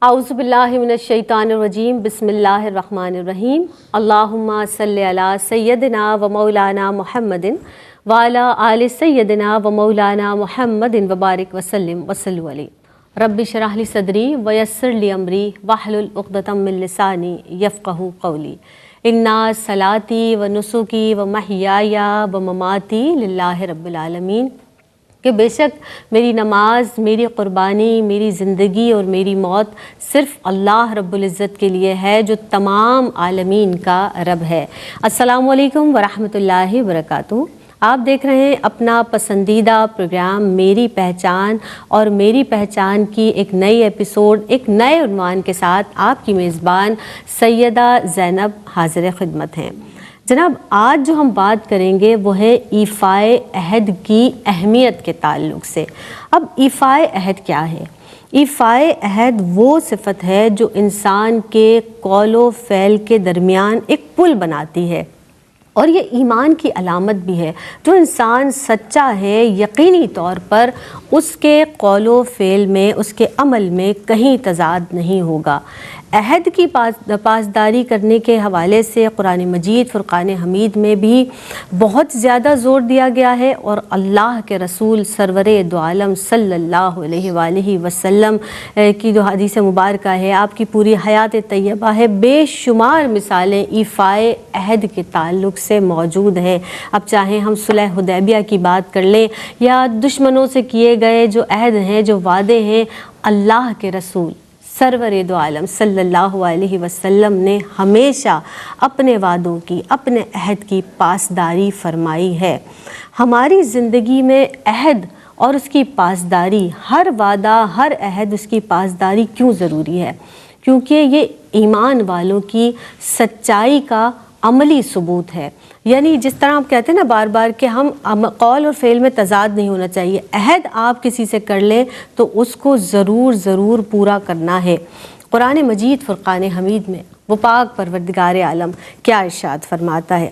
اعوذ باللہ من الشیطان الرجیم بسم اللہ الرحمن الرحیم اللہم صلی علی سیدنا و مولانا محمد وعلی آل سیدنا و مولانا محمد وبارک وسلم وصلوا علیہ رب اشرح لی صدری ویسر لی امری واحلل عقدۃ من لسانی یفقہوا قولی انا صلاتی و نسکی و محیای و مماتی للہ رب العالمین، کہ بے شک میری نماز، میری قربانی، میری زندگی اور میری موت صرف اللہ رب العزت کے لیے ہے جو تمام عالمین کا رب ہے۔ السلام علیکم ورحمۃ اللہ وبرکاتہ۔ آپ دیکھ رہے ہیں اپنا پسندیدہ پروگرام میری پہچان، اور میری پہچان کی ایک نئی ایپیسوڈ ایک نئے عنوان کے ساتھ آپ کی میزبان سیدہ زینب حاضر خدمت ہیں۔ جناب، آج جو ہم بات کریں گے وہ ہے ایفائے عہد کی اہمیت کے تعلق سے۔ اب ایفائے عہد کیا ہے؟ ایفائے عہد وہ صفت ہے جو انسان کے قول و فعل کے درمیان ایک پل بناتی ہے، اور یہ ایمان کی علامت بھی ہے۔ جو انسان سچا ہے یقینی طور پر اس کے قول و فعل میں، اس کے عمل میں کہیں تضاد نہیں ہوگا۔ عہد کی پاسداری کرنے کے حوالے سے قرآن مجید فرقان حمید میں بھی بہت زیادہ زور دیا گیا ہے، اور اللہ کے رسول سرور دو عالم صلی اللہ علیہ وآلہ وسلم کی جو حدیث مبارکہ ہے، آپ کی پوری حیات طیبہ ہے، بے شمار مثالیں ایفائے عہد کے تعلق سے موجود ہیں۔ اب چاہیں ہم صلح حدیبیہ کی بات کر لیں یا دشمنوں سے کیے گئے جو عہد ہیں، جو وعدے ہیں، اللہ کے رسول سرور دو عالم صلی اللہ علیہ وسلم نے ہمیشہ اپنے وعدوں کی، اپنے عہد کی پاسداری فرمائی ہے۔ ہماری زندگی میں عہد اور اس کی پاسداری، ہر وعدہ، ہر عہد، اس کی پاسداری کیوں ضروری ہے؟ کیونکہ یہ ایمان والوں کی سچائی کا عملی ثبوت ہے۔ یعنی جس طرح آپ کہتے ہیں نا بار بار کہ ہم قول اور فعل میں تضاد نہیں ہونا چاہیے، عہد آپ کسی سے کر لیں تو اس کو ضرور پورا کرنا ہے۔ قرآن مجید فرقان حمید میں وہ پاک پروردگار عالم کیا ارشاد فرماتا ہے؟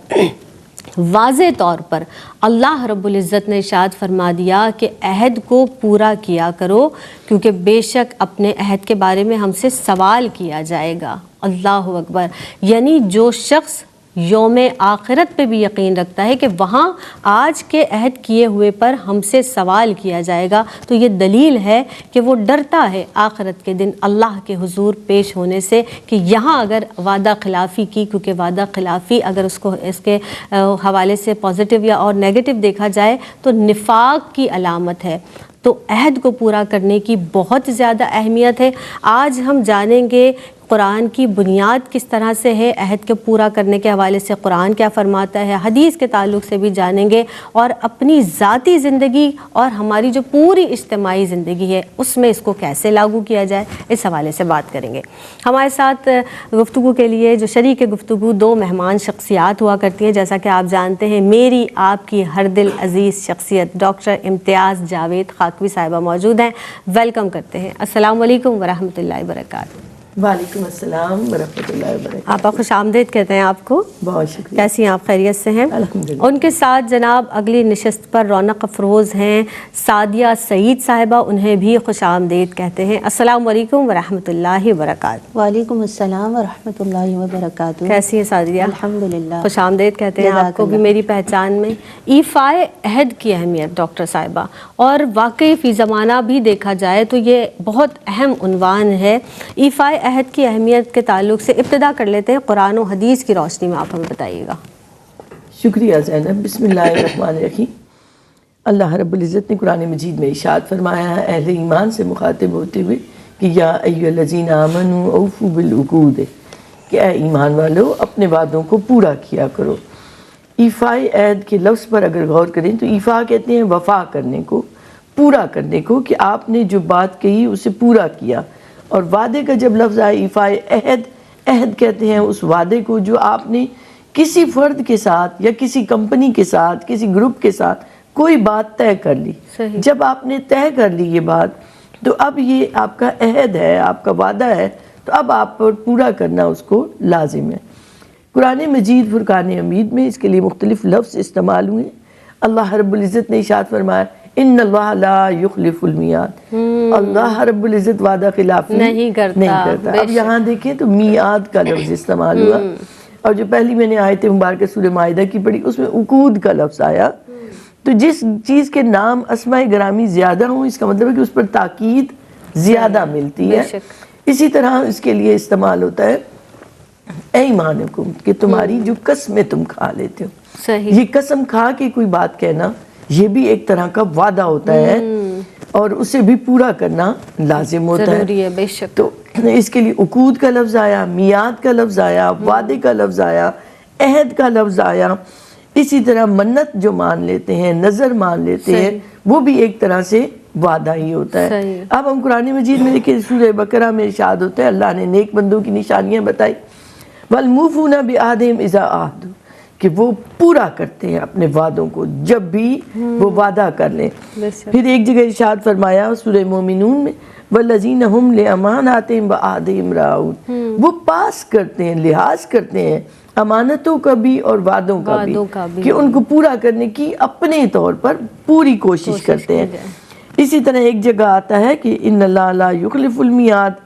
واضح طور پر اللہ رب العزت نے ارشاد فرما دیا کہ عہد کو پورا کیا کرو، کیونکہ بے شک اپنے عہد کے بارے میں ہم سے سوال کیا جائے گا۔ اللہ اکبر! یعنی جو شخص یوم آخرت پہ بھی یقین رکھتا ہے کہ وہاں آج کے عہد کیے ہوئے پر ہم سے سوال کیا جائے گا، تو یہ دلیل ہے کہ وہ ڈرتا ہے آخرت کے دن اللہ کے حضور پیش ہونے سے، کہ یہاں اگر وعدہ خلافی کی، کیونکہ وعدہ خلافی اگر اس کے حوالے سے پازیٹیو یا اور نیگیٹو دیکھا جائے تو نفاق کی علامت ہے۔ تو عہد کو پورا کرنے کی بہت زیادہ اہمیت ہے۔ آج ہم جانیں گے قرآن کی بنیاد کس طرح سے ہے، عہد کے پورا کرنے کے حوالے سے قرآن کیا فرماتا ہے، حدیث کے تعلق سے بھی جانیں گے، اور اپنی ذاتی زندگی اور ہماری جو پوری اجتماعی زندگی ہے اس میں اس کو کیسے لاگو کیا جائے، اس حوالے سے بات کریں گے۔ ہمارے ساتھ گفتگو کے لیے جو شریک گفتگو دو مہمان شخصیات ہوا کرتی ہیں، جیسا کہ آپ جانتے ہیں میری آپ کی ہر دل عزیز شخصیت ڈاکٹر امتیاز جاوید خاکوی صاحبہ موجود ہیں۔ ویلکم کرتے ہیں۔ السلام علیکم ورحمۃ اللہ وبرکاتہ۔ وعلیکم السلام ورحمۃ اللہ وبرکاتہ۔ آپ خوش آمدید کہتے ہیں آپ کو۔ بہت شکریہ۔ کیسی ہیں آپ؟ خیریت سے ہیں؟ الحمدللہ۔ ان کے ساتھ جناب اگلی نشست پر رونق افروز ہیں سعدیہ سعید صاحبہ، انہیں بھی خوش آمدید کہتے ہیں۔ السلام علیکم ورحمۃ اللہ وبرکاتہ۔ وعلیکم السلام ورحمۃ اللہ وبرکاتہ۔ کیسی ہیں سعدیہ؟ الحمدللہ۔ خوش آمدید کہتے ہیں آپ کو بھی میری پہچان میں۔ ایفائے عہد کی اہمیت ڈاکٹر صاحبہ، اور واقعی فی زمانہ بھی دیکھا جائے تو یہ بہت اہم عنوان ہے۔ ایفائے عہد کی اہمیت کے تعلق سے ابتدا کر لیتے ہیں، قرآن و حدیث کی روشنی میں آپ ہمیں بتائیے گا۔ شکریہ زینب۔ بسم اللہ الرحمن الرحیم۔ اللہ رب العزت نے قرآن مجید میں ارشاد فرمایا ہے اہل ایمان سے مخاطب ہوتے ہوئے کہ یا ایھا الذین آمنوا اوفوا بالعقود، کہ اے ایمان والو اپنے وعدوں کو پورا کیا کرو۔ ایفائے عہد کے لفظ پر اگر غور کریں تو ایفا کہتے ہیں وفا کرنے کو، پورا کرنے کو، کہ آپ نے جو بات کہی اسے پورا کیا۔ اور وعدے کا جب لفظ آئے ایفائے عہد، عہد کہتے ہیں اس وعدے کو جو آپ نے کسی فرد کے ساتھ یا کسی کمپنی کے ساتھ، کسی گروپ کے ساتھ کوئی بات طے کر لی۔ جب آپ نے طے کر لی یہ بات، تو اب یہ آپ کا عہد ہے، آپ کا وعدہ ہے، تو اب آپ پر پورا کرنا اس کو لازم ہے۔ قرآن مجید فرقان حمید میں اس کے لیے مختلف لفظ استعمال ہوئے۔ اللہ رب العزت نے ارشاد فرمایا ان اللہ لا یخلف المیعاد، اللہ رب العزت وعدہ خلافی نہیں کرتا۔ اب یہاں دیکھیں تو میعاد کا لفظ استعمال ہوا، اور جو پہلی میں نے آیت مبارکہ سورہ مائدہ کی پڑھی اس میں عقود کا لفظ آیا۔ تو جس چیز کے نام اسماء گرامی زیادہ ہوں اس کا مطلب ہے کہ اس پر تاکید زیادہ ملتی ہے۔ اسی طرح اس کے لیے استعمال ہوتا ہے ایمانکم، کہ تمہاری جو قسمیں تم کھا لیتے ہو، صحیح، یہ قسم کھا کے کوئی بات کہنا یہ بھی ایک طرح کا وعدہ ہوتا ہے اور اسے بھی پورا کرنا لازم ہوتا ہے، ضروری ہے، بے شک۔ تو اس کے لیے عقود کا لفظ آیا، میعاد کا لفظ آیا، وعدے کا لفظ آیا، عہد کا لفظ آیا۔ اسی طرح منت جو مان لیتے ہیں، نظر مان لیتے ہیں، وہ بھی ایک طرح سے وعدہ ہی ہوتا ہے۔ اب ہم قرآن مجید میں دیکھیں سورہ بقرہ میں ارشاد ہوتا ہے، اللہ نے نیک بندوں کی نشانیاں بتائی، وَالْمُوفُونَ بِعَهْدِهِمْ إِذَا عَاهَدُوا، کہ وہ پورا کرتے ہیں اپنے وعدوں کو جب بھی وہ وعدہ کر لیں۔ پھر ایک جگہ ارشاد فرمایا سورہ مومنون میں، وَالَّذِينَ هُمْ لِأَمَانَاتِهِمْ وَعَهْدِهِمْ رَاعُونَ، وہ پاس کرتے ہیں، لحاظ کرتے ہیں امانتوں کا بھی اور وعدوں کا بھی، کہ ان کو پورا کرنے کی اپنے طور پر پوری کوشش کرتے ہیں۔ اسی طرح ایک جگہ آتا ہے کہ ان اللہ لا یخلف المیعاد،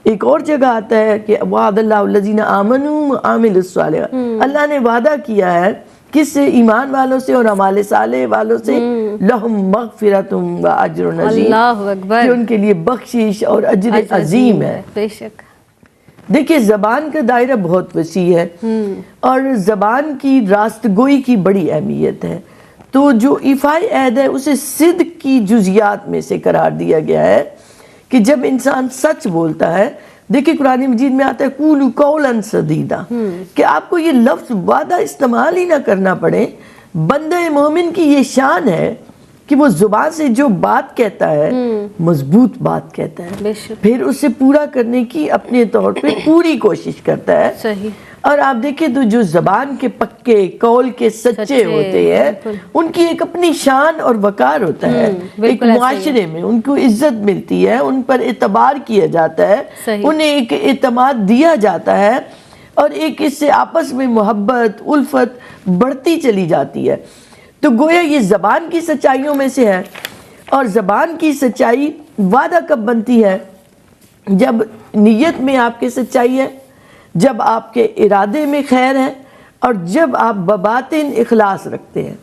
ایک اور جگہ آتا ہے کہ وعد اللہ الذین آمنوا وعملوا الصالحات، اللہ نے وعدہ کیا ہے کس سے؟ ایمان والوں سے اور اعمال صالح والوں سے، لہم مغفرۃ واجر عظیم، اللہ اکبر، کہ ان کے لیے بخشش اور اجر عظیم ہے۔ بے شک۔ دیکھیں زبان کا دائرہ بہت وسیع ہے اور زبان کی راست گوئی کی بڑی اہمیت ہے، تو جو ایفائے عہد ہے اسے صدق کی جزیات میں سے قرار دیا گیا ہے کہ جب انسان سچ بولتا ہے، دیکھیں قرآن مجید میں آتا ہے قولوا قولا سدیدا، کہ آپ کو یہ لفظ وعدہ استعمال ہی نہ کرنا پڑے۔ بندہ مومن کی یہ شان ہے کہ وہ زبان سے جو بات کہتا ہے مضبوط بات کہتا ہے، پھر اسے پورا کرنے کی اپنے طور پہ پوری کوشش کرتا ہے۔ صحیح۔ اور آپ دیکھیں تو جو زبان کے پکے، قول کے سچے ہوتے ہیں، ان کی ایک اپنی شان اور وقار ہوتا ہے، ایک معاشرے میں ان کو عزت ملتی ہے، ان پر اعتبار کیا جاتا ہے، انہیں ایک اعتماد دیا جاتا ہے، اور ایک اس سے آپس میں محبت الفت بڑھتی چلی جاتی ہے۔ تو گویا یہ زبان کی سچائیوں میں سے ہے، اور زبان کی سچائی وعدہ کب بنتی ہے؟ جب نیت میں آپ کے سچائی ہے، جب آپ کے ارادے میں خیر ہے، اور جب آپ بباطن اخلاص رکھتے ہیں۔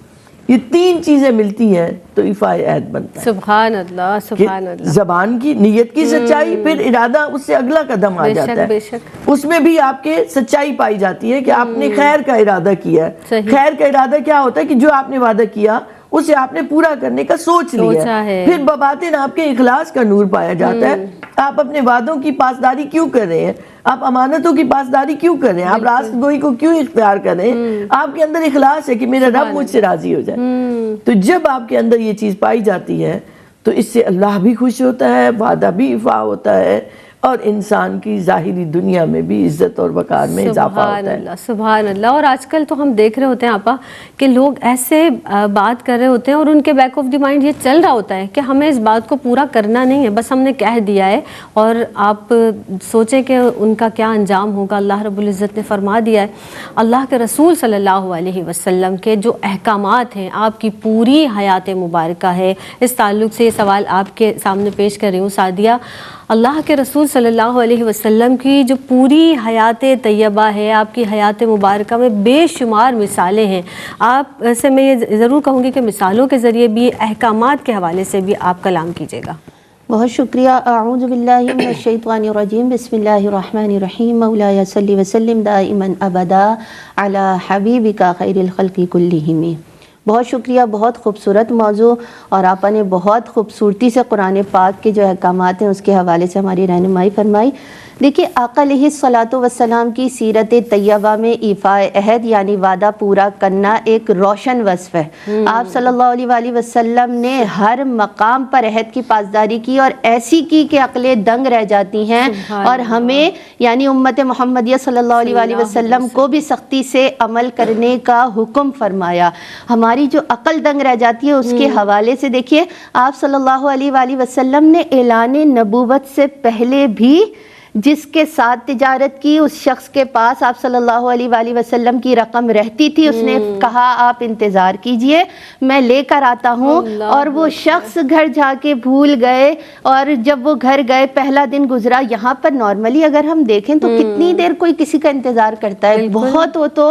یہ تین چیزیں ملتی ہیں تو ایفائے عہد بنتا ہے۔ سبحان اللہ، سبحان اللہ۔ زبان کی نیت کی سچائی، پھر ارادہ، اس سے اگلا قدم آ جاتا ہے، اس میں بھی آپ کے سچائی پائی جاتی ہے کہ آپ نے خیر کا ارادہ کیا ہے۔ خیر کا ارادہ کیا ہوتا ہے کہ جو آپ نے وعدہ کیا اسے آپ نے پورا کرنے کا سوچ لیا ہے، پھر بباطن آپ کے اخلاص کا نور پایا جاتا ہے۔ آپ اپنے وعدوں کی پاسداری کیوں کر رہے ہیں؟ آپ امانتوں کی پاسداری کیوں کر رہے ہیں؟ آپ راست گوئی کو کیوں اختیار کر رہے ہیں؟ آپ کے اندر اخلاص ہے کہ میرا رب مجھ سے راضی ہو جائے۔ تو جب آپ کے اندر یہ چیز پائی جاتی ہے تو اس سے اللہ بھی خوش ہوتا ہے، وعدہ بھی وفا ہوتا ہے، اور انسان کی ظاہری دنیا میں بھی عزت اور وقار میں اضافہ ہوتا ہے۔ سبحان اللہ۔ اور آج کل تو ہم دیکھ رہے ہوتے ہیں آپا کہ لوگ ایسے بات کر رہے ہوتے ہیں اور ان کے بیک آف دی مائنڈ یہ چل رہا ہوتا ہے کہ ہمیں اس بات کو پورا کرنا نہیں ہے، بس ہم نے کہہ دیا ہے، اور آپ سوچیں کہ ان کا کیا انجام ہوگا۔ اللہ رب العزت نے فرما دیا ہے، اللہ کے رسول صلی اللہ علیہ وسلم کے جو احکامات ہیں آپ کی پوری حیات مبارکہ ہے۔ اس تعلق سے یہ سوال آپ کے سامنے پیش کر رہی ہوں سعدیہ۔ اللہ کے رسول صلی اللہ علیہ وسلم کی جو پوری حیات طیبہ ہے، آپ کی حیات مبارکہ میں بے شمار مثالیں ہیں۔ آپ سے میں یہ ضرور کہوں گی کہ مثالوں کے ذریعے بھی، احکامات کے حوالے سے بھی آپ کلام کیجیے گا۔ بہت شکریہ۔ اعوذ باللہ من الشیطان الرجیم، بسم اللہ الرحمن الرحیم، مولایا صلی وسلم دائما ابدا علی حبیبک خیر الخلق کلہم۔ بہت شکریہ، بہت خوبصورت موضوع، اور آپ نے بہت خوبصورتی سے قرآن پاک کے جو احکامات ہیں اس کے حوالے سے ہماری رہنمائی فرمائی۔ دیکھیے آقا علیہ الصلاۃ والسلام کی سیرت طیبہ میں ایفائے عہد یعنی وعدہ پورا کرنا ایک روشن وصف ہے۔ آپ صلی اللہ علیہ وآلہ وسلم نے ہر مقام پر عہد کی پاسداری کی، اور ایسی کی کہ عقلیں دنگ رہ جاتی ہیں، اور ہمیں یعنی امت محمدیہ صلی اللہ علیہ وآلہ وسلم کو بھی سختی سے عمل کرنے کا حکم فرمایا۔ ہماری جو عقل دنگ رہ جاتی ہے اس کے حوالے سے دیکھیے آپ صلی اللہ علیہ وآلہ وسلم نے اعلان نبوت سے پہلے بھی جس کے ساتھ تجارت کی اس شخص کے پاس آپ صلی اللہ علیہ وآلہ وسلم کی رقم رہتی تھی، اس نے کہا آپ انتظار کیجئے میں لے کر آتا ہوں، اور وہ شخص گھر جا کے بھول گئے، اور جب وہ گھر گئے پہلا دن گزرا۔ یہاں پر نارملی اگر ہم دیکھیں تو کتنی دیر کوئی کسی کا انتظار کرتا ہے؟ بہت ہو تو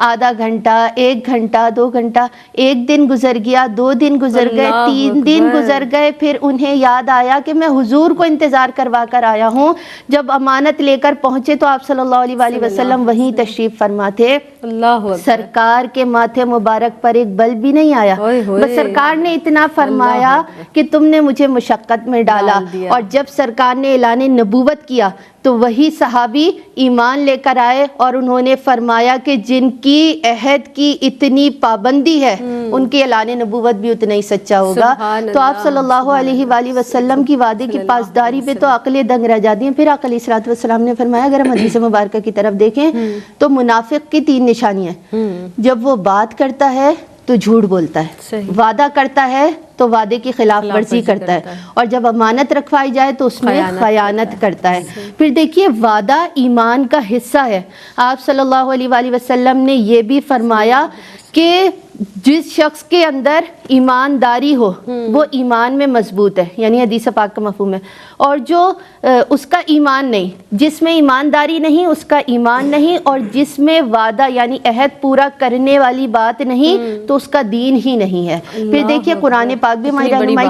آدھا گھنٹہ، 1 گھنٹہ، 2 گھنٹہ، 1 دن گزر گیا، 2 دن گزر گئے، 3 دن گزر گئے، پھر انہیں یاد آیا کہ میں حضور کو انتظار کروا کر آیا ہوں۔ جب امانت لے کر پہنچے تو آپ صلی اللہ علیہ وآلہ وسلم وہیں تشریف فرما تھے۔ سرکار کے ماتھے مبارک پر ایک بل بھی نہیں آیا، بس سرکار نے اتنا فرمایا کہ تم نے مجھے مشقت میں ڈالا۔ اور جب سرکار نے اعلان نبوت کیا تو وہی صحابی ایمان لے کر آئے، اور انہوں نے فرمایا کہ جن کی عہد کی اتنی پابندی ہے ان کی اعلان نبوت بھی اتنا ہی سچا ہوگا۔ تو آپ صلی اللہ علیہ وآلہ وسلم کی وعدے کی پاسداری پہ تو عقلیں دنگ رہ جاتی ہیں۔ پھر آقا علیہ الصلوۃ والسلام نے فرمایا اگر ہم حدیث مبارکہ کی طرف دیکھیں تو منافق کی 3 نشانیاں ہیں۔ جب وہ بات کرتا ہے تو جھوٹ بولتا ہے، وعدہ کرتا ہے تو وعدے کی خلاف ورزی کرتا ہے، اور جب امانت رکھوائی جائے تو اس میں خیانت کرتا ہے۔ پھر دیکھیے وعدہ ایمان کا حصہ ہے۔ آپ صلی اللہ علیہ وآلہ وسلم نے یہ بھی فرمایا کہ جس شخص کے اندر ایمانداری ہو وہ ایمان میں مضبوط ہے، یعنی حدیث پاک کا مفہوم ہے، اور جو اس کا ایمان نہیں، جس میں ایمانداری نہیں اس کا ایمان نہیں، اور جس میں وعدہ یعنی عہد پورا کرنے والی بات نہیں تو اس کا دین ہی نہیں ہے۔ پھر دیکھیے قرآن پاک بھی ہماری رہنمائی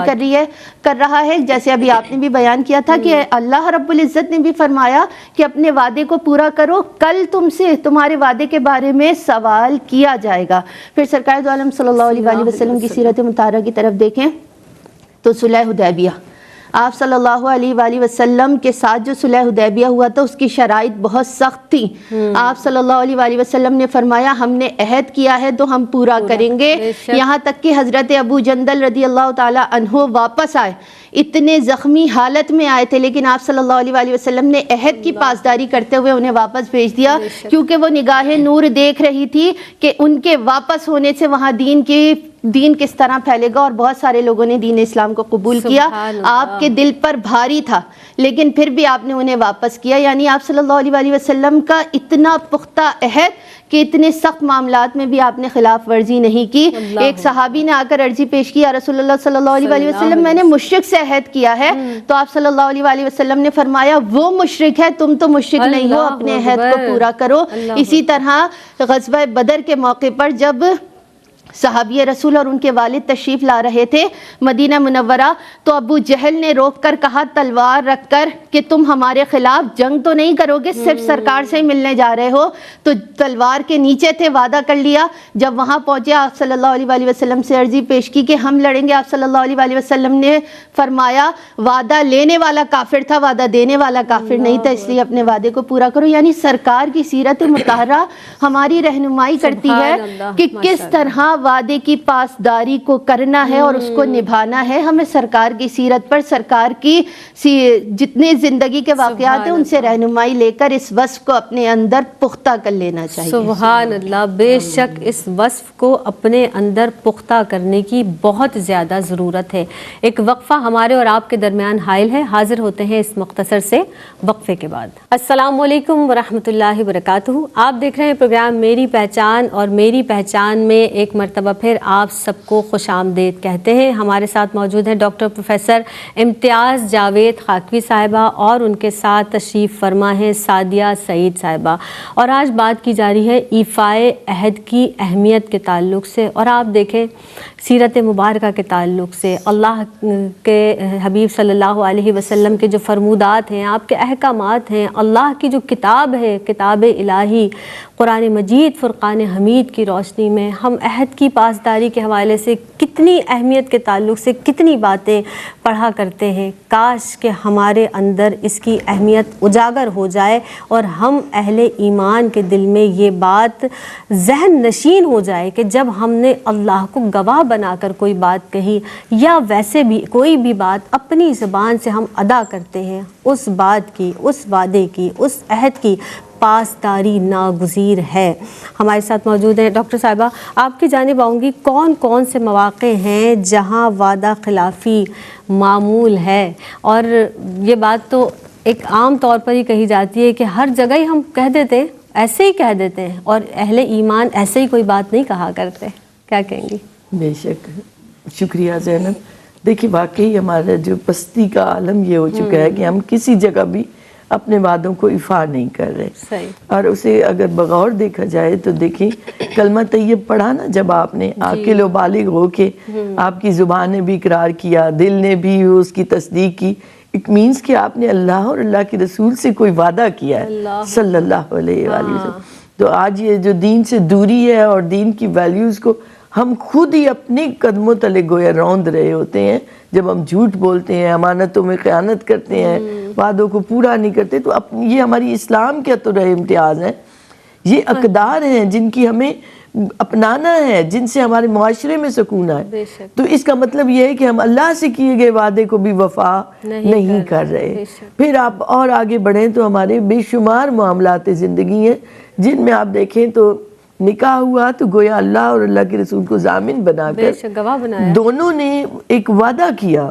کر رہا ہے، جیسے ابھی آپ نے بھی بیان کیا تھا کہ اللہ رب العزت نے بھی فرمایا کہ اپنے وعدے کو پورا کرو، کل تم سے تمہارے وعدے کے بارے میں سوال کیا جائے گا۔ پھر سرکار دو عالم صلی اللہ علیہ وآلہ وسلم کی سیرت مطہرہ کی طرف دیکھیں تو صلح حدیبیہ، آپ صلی اللہ علیہ وآلہ وسلم کے ساتھ جو صلح حدیبیہ ہوا تھا اس کی شرائط بہت سخت تھی۔ آپ صلی اللہ علیہ وآلہ وسلم نے فرمایا ہم نے عہد کیا ہے تو ہم پورا کریں گے، یہاں تک کہ حضرت ابو جندل رضی اللہ تعالی عنہ واپس آئے، اتنے زخمی حالت میں آئے تھے، لیکن آپ صلی اللہ علیہ وآلہ وسلم نے عہد کی پاسداری کرتے ہوئے انہیں واپس بھیج دیا، کیونکہ وہ نگاہ نور دیکھ رہی تھی کہ ان کے واپس ہونے سے وہاں دین کس طرح پھیلے گا، اور بہت سارے لوگوں نے دین اسلام کو قبول کیا۔ آپ کے دل پر بھاری تھا لیکن پھر بھی آپ نے انہیں واپس کیا، یعنی آپ صلی اللہ علیہ وآلہ وسلم کا اتنا پختہ عہد کہ اتنے سخت معاملات میں بھی آپ نے خلاف ورزی نہیں کی۔ ایک صحابی نے آ کر عرضی پیش کی، یا رسول اللہ صلی اللہ علیہ وآلہ وسلم میں نے مشرک سے عہد کیا ہے، تو آپ صلی اللہ علیہ وآلہ وسلم نے فرمایا وہ مشرک ہے، تم تو مشرک نہیں ہو، اپنے عہد کو پورا کرو۔ اسی طرح غزوہ بدر کے موقع پر جب صحابی رسول اور ان کے والد تشریف لا رہے تھے مدینہ منورہ، تو ابو جہل نے روک کر کہا تلوار رکھ کر کہ تم ہمارے خلاف جنگ تو نہیں کرو گے، صرف سرکار سے ہی ملنے جا رہے ہو؟ تو تلوار کے نیچے تھے، وعدہ کر لیا۔ جب وہاں پہنچے آپ صلی اللہ علیہ وآلہ وسلم سے عرضی پیش کی کہ ہم لڑیں گے، آپ صلی اللہ علیہ وآلہ وسلم نے فرمایا وعدہ لینے والا کافر تھا، وعدہ دینے والا کافر نہیں تھا، اس لیے اپنے وعدے کو پورا کرو۔ یعنی سرکار کی سیرت مطہرہ ہماری رہنمائی کرتی ہے کہ کس طرح وعدے کی پاسداری کو کرنا ہے اور اس کو نبھانا ہے۔ ہمیں سرکار کی سیرت پر، سرکار کی جتنے زندگی کے واقعات ہیں ان سے رہنمائی لے کر اس وصف کو اپنے اندر پختہ کر لینا چاہیے۔ سبحان اللہ، بے شک اس وصف کو اپنے اندر پختہ کرنے کی بہت زیادہ ضرورت ہے۔ ایک وقفہ ہمارے اور آپ کے درمیان حائل ہے، حاضر ہوتے ہیں اس مختصر سے وقفے کے بعد۔ السلام علیکم ورحمۃ اللہ وبرکاتہ، آپ دیکھ رہے ہیں پروگرام میری پہچان، اور میری پہچان میں ایک مرتبہ پھر آپ سب کو خوش آمدید کہتے ہیں۔ ہمارے ساتھ موجود ہیں ڈاکٹر پروفیسر امتیاز جاوید خاکوی صاحبہ، اور ان کے ساتھ تشریف فرما ہے سعدیہ سعید صاحبہ، اور آج بات کی جا رہی ہے ایفائے عہد کی اہمیت کے تعلق سے، اور آپ دیکھیں سیرت مبارکہ کے تعلق سے، اللہ کے حبیب صلی اللہ علیہ وسلم کے جو فرمودات ہیں، آپ کے احکامات ہیں، اللہ کی جو کتاب ہے، کتاب الہی قرآن مجید فرقان حمید کی روشنی میں ہم عہد کی پاسداری کے حوالے سے کتنی اہمیت کے تعلق سے کتنی باتیں پڑھا کرتے ہیں۔ کاش کہ ہمارے اندر اس کی اہمیت اجاگر ہو جائے اور ہم اہل ایمان کے دل میں یہ بات ذہن نشین ہو جائے کہ جب ہم نے اللہ کو گواہ بنا کر کوئی بات کہی، یا ویسے بھی کوئی بھی بات اپنی زبان سے ہم ادا کرتے ہیں، اس بات کی، اس وعدے کی، اس عہد کی پاسداری ناگزیر ہے۔ ہمارے ساتھ موجود ہیں ڈاکٹر صاحبہ، آپ کی جانب آؤں گی، کون کون سے مواقع ہیں جہاں وعدہ خلافی معمول ہے؟ اور یہ بات تو ایک عام طور پر ہی کہی جاتی ہے کہ ہر جگہ ہی ہم کہہ دیتے ہیں، ایسے ہی کہہ دیتے ہیں، اور اہل ایمان ایسے ہی کوئی بات نہیں کہا کرتے. کیا کہیں گی؟ بے شک، شکریہ زینب. دیکھیے واقعی ہمارا جو پستی کا عالم یہ ہو چکا ہے کہ ہم کسی جگہ بھی اپنے وعدوں کو ایفا نہیں کر رہے. صحیح. اور اسے اگر بغور دیکھا جائے تو دیکھیں کلمہ طیب پڑھا نا جب آپ نے عاقل و بالغ ہو کے آپ کی زبان نے بھی اقرار کیا، دل نے بھی اس کی تصدیق کی، اٹ مینس کہ آپ نے اللہ اور اللہ کے رسول سے کوئی وعدہ کیا ہے صلی اللہ علیہ وآلہ وسلم. تو آج یہ جو دین سے دوری ہے اور دین کی ویلیوز کو ہم خود ہی اپنے قدموں تلے گویا روند رہے ہوتے ہیں جب ہم جھوٹ بولتے ہیں، امانتوں میں خیانت کرتے ہیں، وعدوں کو پورا نہیں کرتے. تو یہ ہماری اسلام کے تو رہے امتیاز ہیں، یہ اقدار ہیں جن کی ہمیں اپنانا ہے، جن سے ہمارے معاشرے میں سکون آئے. تو اس کا مطلب یہ ہے کہ ہم اللہ سے کیے گئے وعدے کو بھی وفا نہیں کر رہے. پھر آپ اور آگے بڑھیں تو ہمارے بے شمار معاملات زندگی ہیں جن میں آپ دیکھیں تو نکاح ہوا تو گویا اللہ اور اللہ کے رسول کو ضامن بنا کر دونوں نے ایک وعدہ کیا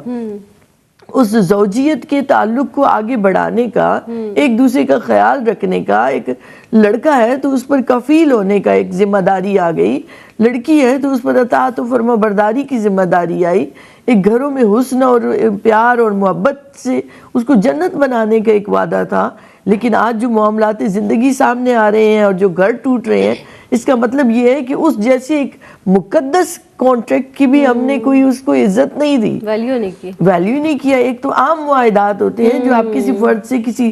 اس زوجیت کے تعلق کو آگے بڑھانے کا، ایک دوسرے کا خیال رکھنے کا. ایک لڑکا ہے تو اس پر کفیل ہونے کا ایک ذمہ داری آ گئی، لڑکی ہے تو اس پر اطاعت و فرما برداری کی ذمہ داری آئی. ایک گھروں میں حسن اور پیار اور محبت سے اس کو جنت بنانے کا ایک وعدہ تھا. لیکن آج جو معاملات زندگی سامنے آ رہے ہیں اور جو گھر ٹوٹ رہے ہیں، اس کا مطلب یہ ہے کہ اس جیسے ایک مقدس کانٹریکٹ کی بھی ہم نے کوئی اس کو عزت نہیں دی، ویلیو نہیں کیا. ایک تو عام معاہدات ہوتے ہیں جو آپ کسی فرد سے کسی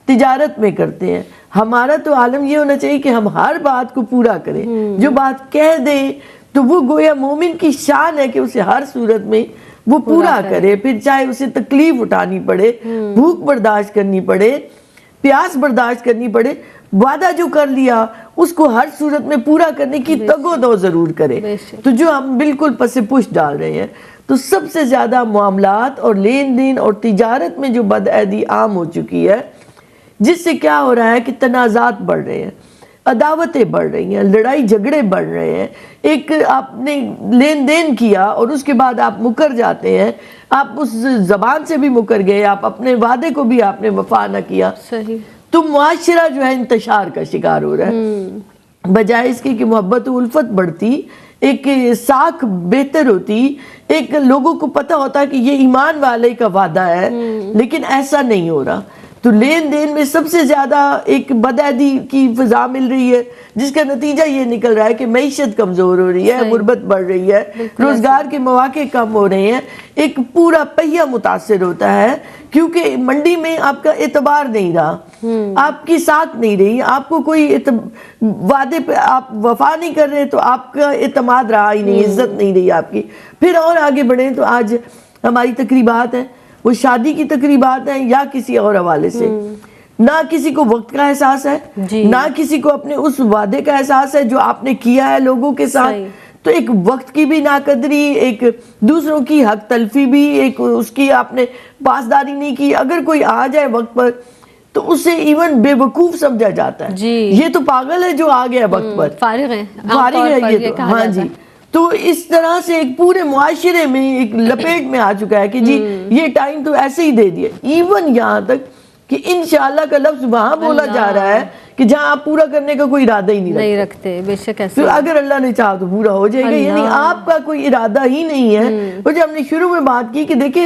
تجارت میں کرتے ہیں. ہمارا تو عالم یہ ہونا چاہیے کہ ہم ہر بات کو پورا کریں، جو بات کہہ دیں تو وہ گویا مومن کی شان ہے کہ اسے ہر صورت میں وہ پورا کرے، پھر چاہے اسے تکلیف اٹھانی پڑے، بھوک برداشت کرنی پڑے، پیاس برداشت کرنی پڑے، وعدہ جو کر لیا اس کو ہر صورت میں پورا کرنے کی تگ و دو ضرور کرے. تو جو ہم بالکل پس پش ڈال رہے ہیں، تو سب سے زیادہ معاملات اور لین دین اور تجارت میں جو بدعہدی عام ہو چکی ہے، جس سے کیا ہو رہا ہے کہ تنازعات بڑھ رہے ہیں، عداوتیں بڑھ رہی ہیں، لڑائی جھگڑے بڑھ رہے ہیں. ایک آپ نے لین دین کیا اور اس کے بعد آپ مکر جاتے ہیں، آپ اس زبان سے بھی مکر گئے، آپ اپنے وعدے کو بھی آپ نے وفا نہ کیا، تو معاشرہ جو ہے انتشار کا شکار ہو رہا ہے. بجائے اس کے کہ محبت و الفت بڑھتی، ایک ساکھ بہتر ہوتی، ایک لوگوں کو پتہ ہوتا کہ یہ ایمان والے کا وعدہ ہے، لیکن ایسا نہیں ہو رہا. تو لین دین میں سب سے زیادہ ایک بدعہدی کی فضا مل رہی ہے، جس کا نتیجہ یہ نکل رہا ہے کہ معیشت کمزور ہو رہی ہے، غربت بڑھ رہی ہے، روزگار کے مواقع کم ہو رہے ہیں، ایک پورا پہیہ متاثر ہوتا ہے. کیونکہ منڈی میں آپ کا اعتبار نہیں رہا، آپ کی ساتھ نہیں رہی، آپ کو کوئی وعدے پہ آپ وفا نہیں کر رہے تو آپ کا اعتماد رہا ہی نہیں، عزت نہیں رہی آپ کی. پھر اور آگے بڑھیں تو آج ہماری تقریبات ہیں، وہ شادی کی تقریبات ہیں یا کسی اور حوالے سے، نہ کسی کو وقت کا احساس ہے، نہ کسی کو اپنے اس وعدے کا احساس ہے جو آپ نے کیا ہے لوگوں کے ساتھ. تو ایک وقت کی بھی ناقدری، ایک دوسروں کی حق تلفی بھی، ایک اس کی آپ نے پاسداری نہیں کی. اگر کوئی آ جائے وقت پر تو اسے ایون بے وقوف سمجھا جاتا ہے، یہ تو پاگل ہے جو آ گیا وقت پر، فارغ ہے یہ تو. ہاں جی. تو اس طرح سے ایک پورے معاشرے میں ایک لپیٹ میں آ چکا ہے کہ جی یہ ٹائم تو ایسے ہی دے دیا. ایون یہاں تک کہ انشاءاللہ کا لفظ وہاں بولا جا رہا ہے کہ جہاں آپ پورا کرنے کا کوئی ارادہ ہی نہیں رکھتے. بے شک ایسا، تو اگر اللہ نے چاہا تو پورا ہو جائے گا، یعنی آپ کا کوئی ارادہ ہی نہیں ہے. اور جب ہم نے شروع میں بات کی کہ دیکھیں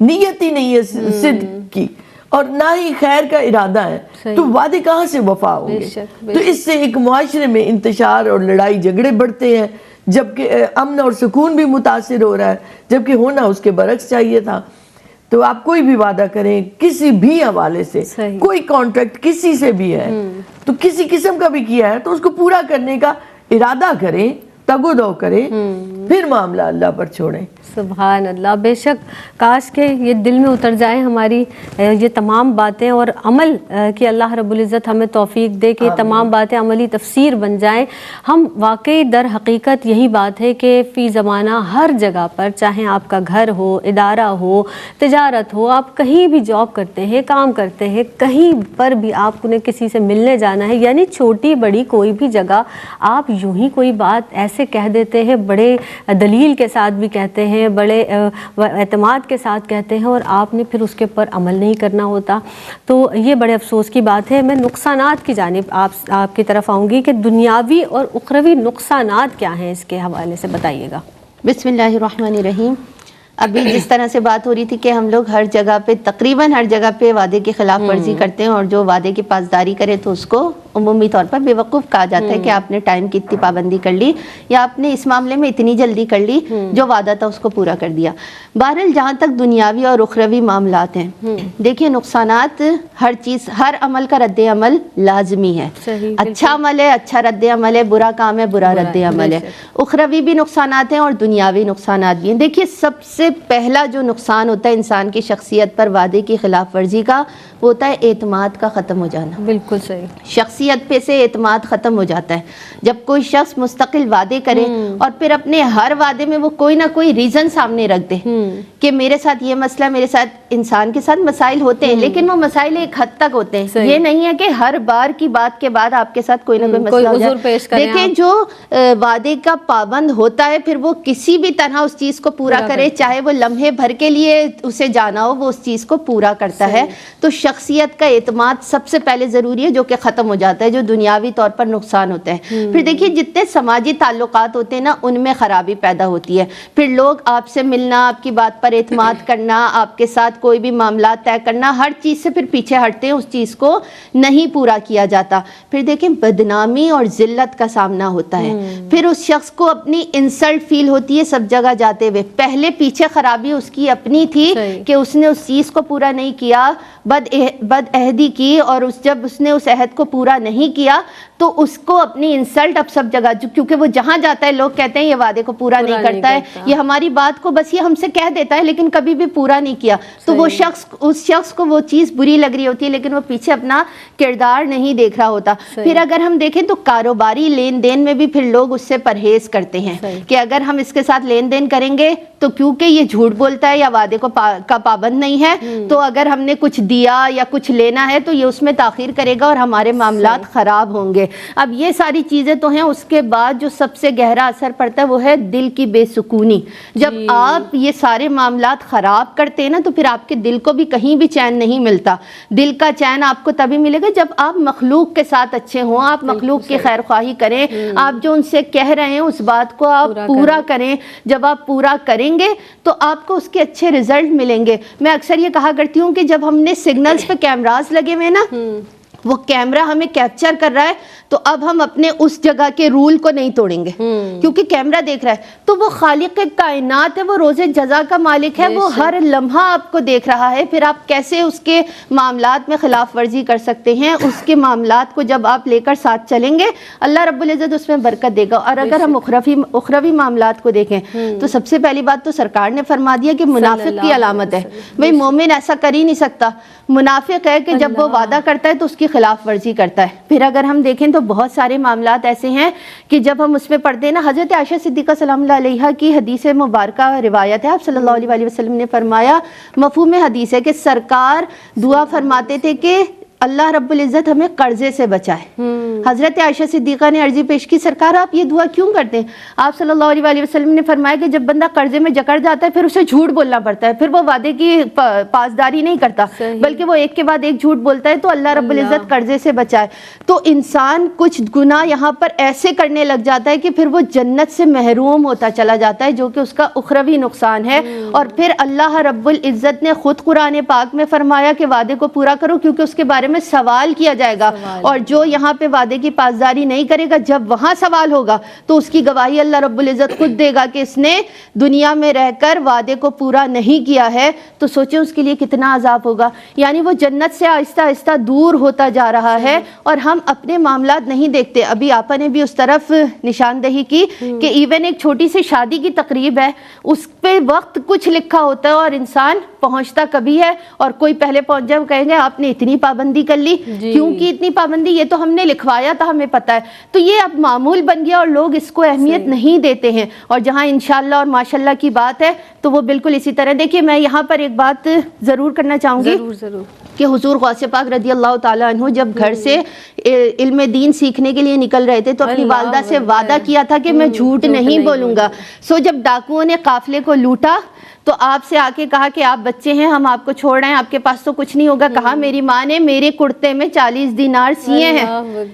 نیت ہی نہیں ہے صدق کی اور نہ ہی خیر کا ارادہ ہے، تو وعدے کہاں سے وفا ہوں گے؟ تو اس سے ایک معاشرے میں انتشار اور لڑائی جھگڑے بڑھتے ہیں، جبکہ امن اور سکون بھی متاثر ہو رہا ہے، جبکہ ہونا اس کے برعکس چاہیے تھا. تو آپ کوئی بھی وعدہ کریں کسی بھی حوالے سے، کوئی کانٹریکٹ کسی سے بھی ہے تو کسی قسم کا بھی کیا ہے تو اس کو پورا کرنے کا ارادہ کریں، تگ و دو کریں، پھر معاملہ اللہ پر چھوڑیں. سبحان اللہ. بے شک کاش کہ یہ دل میں اتر جائیں ہماری یہ تمام باتیں، اور عمل کہ اللہ رب العزت ہمیں توفیق دے کہ یہ تمام باتیں عملی تفسیر بن جائیں. ہم واقعی در حقیقت یہی بات ہے کہ فی زمانہ ہر جگہ پر، چاہے آپ کا گھر ہو، ادارہ ہو، تجارت ہو، آپ کہیں بھی جاب کرتے ہیں، کام کرتے ہیں، کہیں پر بھی آپ نے کسی سے ملنے جانا ہے، یعنی چھوٹی بڑی کوئی بھی جگہ آپ یوں ہی کوئی بات ایسے کہہ دیتے ہیں بڑے دلیل کے ساتھ بھی کہتے ہیں، بڑے اعتماد کے ساتھ کہتے ہیں، اور آپ نے پھر اس کے اوپر عمل نہیں کرنا ہوتا، تو یہ بڑے افسوس کی بات ہے۔ میں نقصانات کی جانب آپ کی طرف آؤں گی کہ دنیاوی اور اخروی نقصانات کیا ہیں، اس کے حوالے سے بتائیے گا۔ بسم اللہ الرحمن الرحیم۔ ابھی جس طرح سے بات ہو رہی تھی کہ ہم لوگ ہر جگہ پہ تقریباً ہر جگہ پہ وعدے کی خلاف ورزی کرتے ہیں، اور جو وعدے کی پاسداری کرے تو اس کو عمومی طور پر بے وقوف کہا جاتا ہے کہ آپ نے ٹائم کی اتنی پابندی کر لی، یا آپ نے اس معاملے میں اتنی جلدی کر لی، جو وعدہ تھا اس کو پورا کر دیا۔ بہرحال جہاں تک دنیاوی اور اخروی معاملات ہیں، دیکھیے نقصانات، ہر چیز، ہر عمل کا رد عمل لازمی ہے۔ اچھا عمل ہے اچھا رد عمل ہے، برا کام ہے برا رد عمل ہے۔ اخروی بھی نقصانات ہیں اور دنیاوی نقصانات بھی ہیں۔ دیکھیے سب سے پہلا جو نقصان ہوتا ہے انسان کی شخصیت پر وعدے کی خلاف ورزی کا، وہ ہوتا ہے اعتماد کا ختم ہو جانا۔ بالکل صحیح۔ شخصیت پہ سے اعتماد ختم ہو جاتا ہے جب کوئی شخص مستقل وعدے کرے اور پھر اپنے ہر وعدے میں وہ کوئی نہ کوئی ریزن سامنے رکھ دے کہ میرے ساتھ یہ مسئلہ، میرے ساتھ، انسان کے ساتھ مسائل ہوتے ہیں لیکن وہ مسائل ایک حد تک ہوتے ہیں، یہ نہیں ہے کہ ہر بار کی بات کے بعد آپ کے ساتھ کوئی نہ کوئی مسئلہ ہو جائے۔ دیکھیں جو وعدے کا پابند ہوتا ہے پھر وہ کسی بھی طرح اس چیز کو پورا کرے، چاہے وہ لمحے بھر کے لیے اسے جانا ہو، وہ اس چیز کو پورا کرتا ہے۔ تو شخصیت کا اعتماد سب سے پہلے ضروری ہے، جو کہ ختم ہو جاتا ہے، جو دنیاوی طور پر نقصان ہوتا ہے۔ پھر دیکھیے جتنے سماجی تعلقات ہوتے ہیں نا، ان میں خرابی پیدا ہوتی ہے۔ پھر لوگ آپ سے ملنا، آپ کی بات پر اعتماد کرنا، آپ کے ساتھ کوئی بھی معاملات طے کرنا، ہر چیز سے پھر پیچھے ہٹتے ہیں، اس چیز کو نہیں پورا کیا جاتا۔ پھر دیکھیں بدنامی اور ذلت کا سامنا ہوتا ہے، پھر اس شخص کو اپنی انسلٹ فیل ہوتی ہے سب جگہ جاتے ہوئے۔ پہلے پیچھے خرابی اس کی اپنی تھی کہ اس نے اس چیز کو پورا نہیں کیا، بد عہدی کی، اور جب اس نے اس عہد کو پورا نہیں کیا تو اس کو اپنی انسلٹ اب سب جگہ، کیونکہ وہ جہاں جاتا ہے لوگ کہتے ہیں یہ وعدے کو پورا نہیں کرتا ہے، یہ ہماری بات کو بس یہ ہم سے کہہ دیتا ہے لیکن کبھی بھی پورا نہیں کیا، تو وہ شخص، اس شخص کو وہ چیز بری لگ رہی ہوتی ہے لیکن وہ پیچھے اپنا کردار نہیں دیکھ رہا ہوتا۔ پھر اگر ہم دیکھیں تو کاروباری لین دین میں بھی پھر لوگ اس سے پرہیز کرتے ہیں کہ اگر ہم اس کے ساتھ لین دین کریں گے تو کیونکہ یہ جھوٹ بولتا ہے یا وعدے کا پابند نہیں ہے، تو اگر ہم نے کچھ دیا یا کچھ لینا ہے تو یہ اس میں تاخیر کرے گا اور ہمارے معاملات خراب ہوں گے۔ اب یہ ساری چیزیں تو ہیں۔ اس کے بعد جو سب سے گہرا اثر پڑتا ہے وہ ہے دل کی بے سکونی۔ جب آپ یہ سارے معاملات خراب کرتے ہیں نا تو پھر آپ کے دل کو بھی کہیں بھی چین نہیں ملتا۔ دل کا چین آپ کو تبھی ملے گا جب آپ مخلوق کے ساتھ اچھے ہوں، آپ مخلوق کی خیر خواہی کریں، آپ جو ان سے کہہ رہے ہیں اس بات کو آپ پورا کریں۔ جب آپ پورا کریں گے تو آپ کو اس کے اچھے رزلٹ ملیں گے۔ میں اکثر یہ کہا کرتی ہوں کہ جب ہم نے سگنلز پہ کیمراز لگے ہوئے نا، وہ کیمرہ ہمیں کیپچر کر رہا ہے تو اب ہم اپنے اس جگہ کے رول کو نہیں توڑیں گے کیونکہ کیمرہ دیکھ رہا ہے۔ تو وہ خالق کائنات ہے، وہ روز جزا کا مالک ہے، وہ ہر لمحہ آپ کو دیکھ رہا ہے۔ پھر آپ کیسے اس کے معاملات میں خلاف ورزی کر سکتے ہیں؟ اس کے معاملات کو جب آپ لے کر ساتھ چلیں گے اللہ رب العزت اس میں برکت دے گا۔ اور اگر ہم اخروی معاملات کو دیکھیں تو سب سے پہلی بات تو سرکار نے فرما دیا کہ منافق کی علامت ہے، بھئی مومن ایسا کر ہی نہیں سکتا۔ منافق ہے کہ جب وہ وعدہ کرتا ہے تو اس کی خلاف ورزی کرتا ہے۔ پھر اگر ہم دیکھیں تو بہت سارے معاملات ایسے ہیں کہ جب ہم اس میں پڑھتے ہیں نا، حضرت عائشہ صدیقہ سلام اللہ علیہا کی حدیث مبارکہ روایت ہے، آپ صلی اللہ علیہ وسلم نے فرمایا، مفہوم حدیث ہے کہ سرکار دعا فرماتے تھے کہ اللہ رب العزت ہمیں قرضے سے بچائے۔ حضرت عائشہ صدیقہ نے عرضی پیش کی، سرکار آپ یہ دعا کیوں کرتے ہیں؟ آپ صلی اللہ علیہ وسلم نے فرمایا کہ جب بندہ قرضے میں جکڑ جاتا ہے پھر اسے جھوٹ بولنا پڑتا ہے، پھر وہ وعدے کی پاسداری نہیں کرتا بلکہ وہ ایک کے بعد ایک جھوٹ بولتا ہے، تو اللہ رب العزت قرضے سے بچائے۔ تو انسان کچھ گناہ یہاں پر ایسے کرنے لگ جاتا ہے کہ پھر وہ جنت سے محروم ہوتا چلا جاتا ہے، جو کہ اس کا اخروی نقصان ہے۔ اور پھر اللہ رب العزت نے خود قرآن پاک میں فرمایا کہ وعدے کو پورا کرو کیونکہ اس کے بارے میں سوال کیا جائے گا، اور جو یہاں پہ وعدے کی پاسداری نہیں کرے گا جب وہاں سوال ہوگا تو اس کی گواہی اللہ رب العزت خود دے گا کہ اس نے دنیا میں رہ کر وعدے کو پورا نہیں کیا ہے۔ تو سوچیں اس کے لیے کتنا عذاب ہوگا۔ یعنی وہ جنت سے آہستہ آہستہ دور ہوتا جا رہا ہے اور ہم اپنے معاملات نہیں دیکھتے۔ ابھی آپا نے بھی اس طرف نشاندہی کی کہ ایون ایک چھوٹی سی شادی کی تقریب ہے، اس پہ وقت کچھ لکھا ہوتا ہے اور انسان پہنچتا کبھی ہے اور کوئی پہلے پہنچ جائے، وہ کہیں گے آپ نے اتنی پابندی پابندی کر لی. کیونکہ اتنی پابندی؟ یہ تو ہم نے لکھوایا تھا، ہمیں پتہ ہے. تو یہ اب معمول بن گیا اور لوگ اس کو اہمیت نہیں دیتے ہیں. اور جہاں انشاءاللہ اور ماشاءاللہ کی بات ہے تو وہ بالکل اسی طرح. دیکھیے میں یہاں پر ایک بات ضرور کرنا چاہوں گی کہ حضور غوث پاک رضی اللہ تعالیٰ عنہ جب گھر سے علم دین سیکھنے کے لیے نکل رہے تھے تو اپنی والدہ سے وعدہ کیا تھا کہ میں جھوٹ نہیں بولوں گا. سو جب ڈاکوؤں نے قافلے کو لوٹا تو آپ سے آ کے کہا کہ آپ بچے ہیں، ہم آپ کو چھوڑ رہے ہیں، آپ کے پاس تو کچھ نہیں ہوگا. کہا میری ماں نے میرے کرتے میں 40 دینار سیے ہیں.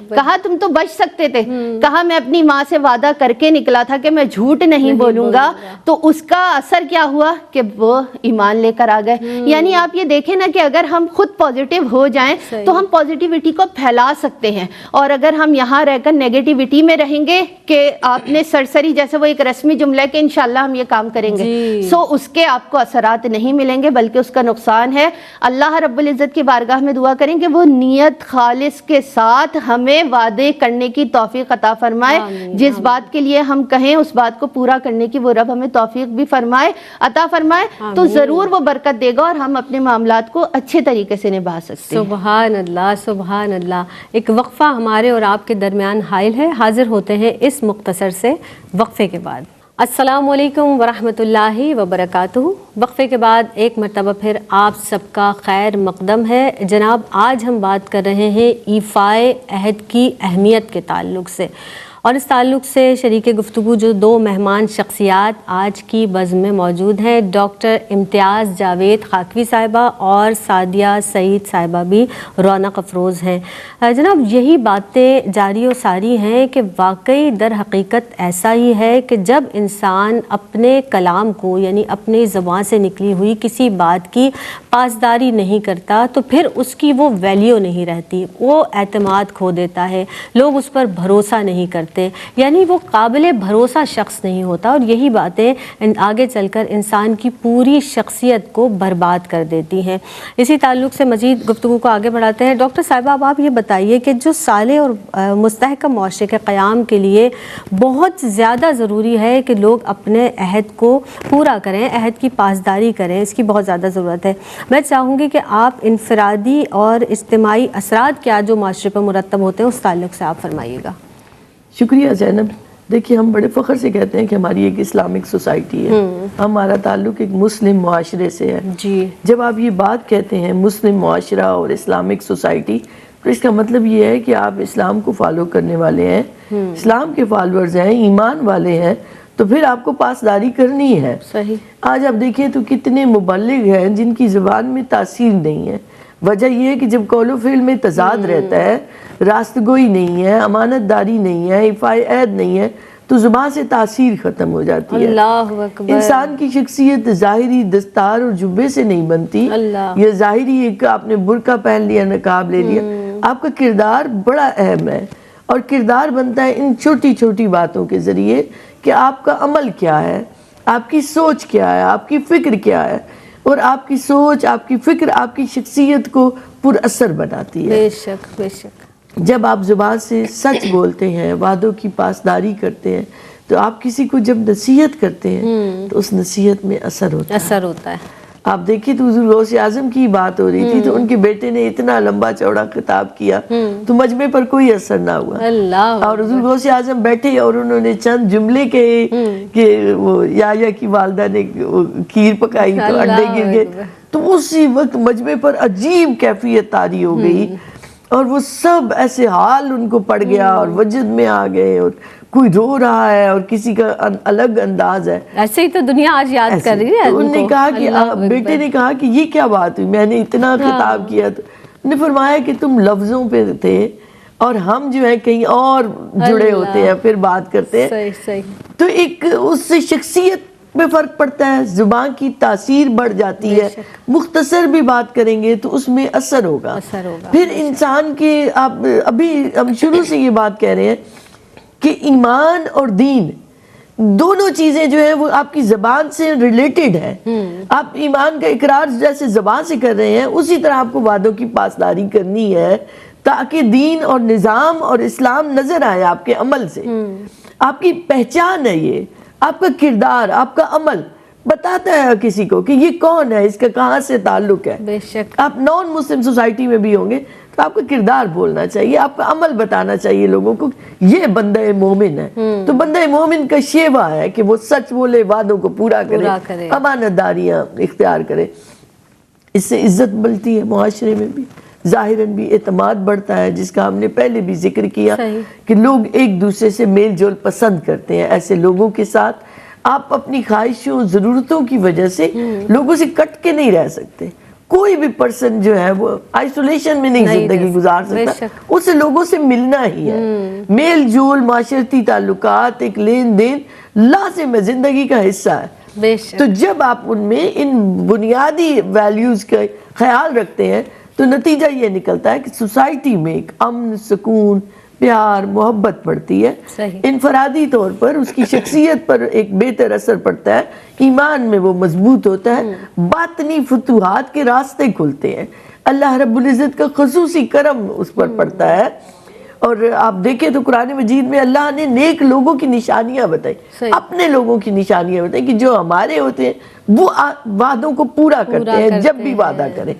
کہا تم تو بچ سکتے تھے. کہا میں اپنی ماں سے وعدہ کر کے نکلا تھا کہ میں جھوٹ نہیں بولوں گا. تو اس کا اثر کیا ہوا کہ وہ ایمان لے کر آ گئے. یعنی آپ یہ دیکھیں نا کہ اگر ہم خود پازیٹیو ہو جائیں تو ہم پازیٹیوٹی کو پھیلا سکتے ہیں. اور اگر ہم یہاں رہ کر نیگیٹیوٹی میں رہیں گے کہ آپ نے سرسری جیسے وہ ایک رسمی جملہ ہے کہ انشاءاللہ ہم یہ کام کریں گے، سو اس کے آپ کو اثرات نہیں ملیں گے بلکہ اس کا نقصان ہے. اللہ رب العزت کی بارگاہ میں دعا کریں کہ وہ نیت خالص کے ساتھ ہمیں وعدے کرنے کی توفیق عطا فرمائے. جس بات کے لیے ہم کہیں اس بات کو پورا کرنے کی وہ رب ہمیں توفیق بھی فرمائے، عطا فرمائے. تو ضرور وہ برکت دے گا اور ہم اپنے معاملات کو اچھے طریقے سے نبھا سکتے ہیں. سبحان اللہ سبحان اللہ. ایک وقفہ ہمارے اور آپ کے درمیان حائل ہے. حاضر ہوتے ہیں اس مختصر سے وقفے کے بعد. السلام علیکم ورحمۃ اللہ وبرکاتہ. وقفے کے بعد ایک مرتبہ پھر آپ سب کا خیر مقدم ہے. جناب آج ہم بات کر رہے ہیں ایفائے عہد کی اہمیت کے تعلق سے، اور اس تعلق سے شریک گفتگو جو دو مہمان شخصیات آج کی بزم میں موجود ہیں، ڈاکٹر امتیاز جاوید خاکوی صاحبہ اور سعدیہ سعید صاحبہ بھی رونق افروز ہیں. جناب یہی باتیں جاری و ساری ہیں کہ واقعی در حقیقت ایسا ہی ہے کہ جب انسان اپنے کلام کو یعنی اپنی زبان سے نکلی ہوئی کسی بات کی پاسداری نہیں کرتا تو پھر اس کی وہ ویلیو نہیں رہتی، وہ اعتماد کھو دیتا ہے، لوگ اس پر بھروسہ نہیں کرتے، یعنی وہ قابل بھروسہ شخص نہیں ہوتا. اور یہی باتیں آگے چل کر انسان کی پوری شخصیت کو برباد کر دیتی ہیں. اسی تعلق سے مزید گفتگو کو آگے بڑھاتے ہیں. ڈاکٹر صاحبہ اب آپ یہ بتائیے کہ جو صالح اور مستحکم معاشرے کے قیام کے لیے بہت زیادہ ضروری ہے کہ لوگ اپنے عہد کو پورا کریں، عہد کی پاسداری کریں، اس کی بہت زیادہ ضرورت ہے. میں چاہوں گی کہ آپ انفرادی اور اجتماعی اثرات کیا جو معاشرے پر مرتب ہوتے ہیں اس تعلق سے آپ فرمائیے گا. شکریہ زینب. دیکھیے ہم بڑے فخر سے کہتے ہیں کہ ہماری ایک اسلامک سوسائٹی ہے، ہمارا تعلق ایک مسلم معاشرے سے ہے. جی جب آپ یہ بات کہتے ہیں مسلم معاشرہ اور اسلامک سوسائٹی تو اس کا مطلب یہ ہے کہ آپ اسلام کو فالو کرنے والے ہیں، اسلام کے فالورز ہیں، ایمان والے ہیں، تو پھر آپ کو پاسداری کرنی ہے. صحیح. آج آپ دیکھیں تو کتنے مبلغ ہیں جن کی زبان میں تاثیر نہیں ہے. وجہ یہ ہے کہ جب قول و فعل میں تضاد رہتا ہے، راست گوئی نہیں ہے، امانت داری نہیں ہے، ایفائے عہد نہیں ہے، تو زبان سے تاثیر ختم ہو جاتی ہے. اللہ اکبر. انسان کی شخصیت ظاہری دستار اور جبے سے نہیں بنتی، یہ ظاہری ایک آپ نے برقع پہن لیا، نقاب لے لیا. آپ کا کردار بڑا اہم ہے، اور کردار بنتا ہے ان چھوٹی چھوٹی باتوں کے ذریعے کہ آپ کا عمل کیا ہے، آپ کی سوچ کیا ہے، آپ کی فکر کیا ہے. اور آپ کی سوچ، آپ کی فکر آپ کی شخصیت کو پر اثر بناتی ہے. بے شک بے شک. جب آپ زبان سے سچ بولتے ہیں، وعدوں کی پاسداری کرتے ہیں، تو آپ کسی کو جب نصیحت کرتے ہیں تو اس نصیحت میں اثر ہوتا ہے. آپ دیکھیں تو حضور غوث اعظم کی بات ہو رہی تھی تو ان کے بیٹے نے اتنا لمبا چوڑا خطاب کیا تو مجمع پر کوئی اثر نہ ہوا. اللہ. اور حضور غوث اعظم بیٹھے اور انہوں نے چند جملے کہے کہ وہ یحییٰ کی والدہ نے کھیر پکائی تو انڈے گر گئے، تو اسی وقت مجمع پر عجیب کیفیت طاری ہو گئی اور وہ سب ایسے حال ان کو پڑ گیا اور وجد میں آ گئے، اور کوئی رو رہا ہے اور کسی کا الگ انداز ہے. ایسے ہی تو دنیا آج یاد کر رہی ہے. انہوں نے کہا کہ بیٹے نے کہا کہ یہ کیا بات ہوئی، میں نے اتنا خطاب کیا. تو نے فرمایا کہ تم لفظوں پہ تھے اور ہم جو ہیں کہیں اور جڑے ہوتے ہیں، پھر بات کرتے ہیں. صحیح. تو ایک اس سے شخصیت میں فرق پڑتا ہے، زبان کی تاثیر بڑھ جاتی ہے. مختصر بھی بات کریں گے تو اس میں اثر ہوگا. پھر انسان کے آپ ابھی ہم شروع سے یہ بات کہہ رہے ہیں کہ ایمان اور دین دونوں چیزیں جو ہیں وہ آپ کی زبان سے ریلیٹڈ ہے. آپ ایمان کا اقرار جیسے زبان سے کر رہے ہیں اسی طرح آپ کو وعدوں کی پاسداری کرنی ہے تاکہ دین اور نظام اور اسلام نظر آئے آپ کے عمل سے. آپ کی پہچان ہے، یہ آپ کا کردار، آپ کا عمل. بتاتا ہے کسی کو کہ یہ کون ہے, اس کا کہاں سے تعلق ہے. بے شک. آپ نان مسلم سوسائٹی میں بھی ہوں گے تو آپ کا کردار بولنا چاہیے, آپ کا عمل بتانا چاہیے لوگوں کو, یہ بندہ مومن ہے. تو بندہ مومن کا شیوا ہے کہ وہ سچ بولے, وعدوں کو پورا کرے, امانت داریاں اختیار کرے. اس سے عزت ملتی ہے معاشرے میں بھی, ظاہراً بھی اعتماد بڑھتا ہے, جس کا ہم نے پہلے بھی ذکر کیا کہ لوگ ایک دوسرے سے میل جول پسند کرتے ہیں. ایسے لوگوں کے ساتھ آپ اپنی خواہشوں ضرورتوں کی وجہ سے لوگوں سے کٹ کے نہیں رہ سکتے. کوئی بھی پرسن جو ہے وہ آئسولیشن میں نہیں زندگی گزار سکتا, اسے لوگوں سے ملنا ہی ہے. میل جول, معاشرتی تعلقات, ایک لین دین لازم ہے, زندگی کا حصہ ہے. تو جب آپ ان میں ان بنیادی ویلیوز کا خیال رکھتے ہیں تو نتیجہ یہ نکلتا ہے کہ سوسائٹی میں ایک امن, سکون, پیار, محبت بڑھتی ہے. انفرادی طور پر اس کی شخصیت پر ایک بہتر اثر پڑتا ہے, ایمان میں وہ مضبوط ہوتا ہے, باطنی فتوحات کے راستے کھلتے ہیں, اللہ رب العزت کا خصوصی کرم اس پر پڑتا ہے. اور آپ دیکھیں تو قرآن مجید میں اللہ نے نیک لوگوں کی نشانیاں بتائی, اپنے لوگوں کی نشانیاں بتائی کہ جو ہمارے ہوتے ہیں وہ وعدوں کو پورا کرتے ہیں جب بھی وعدہ کریں.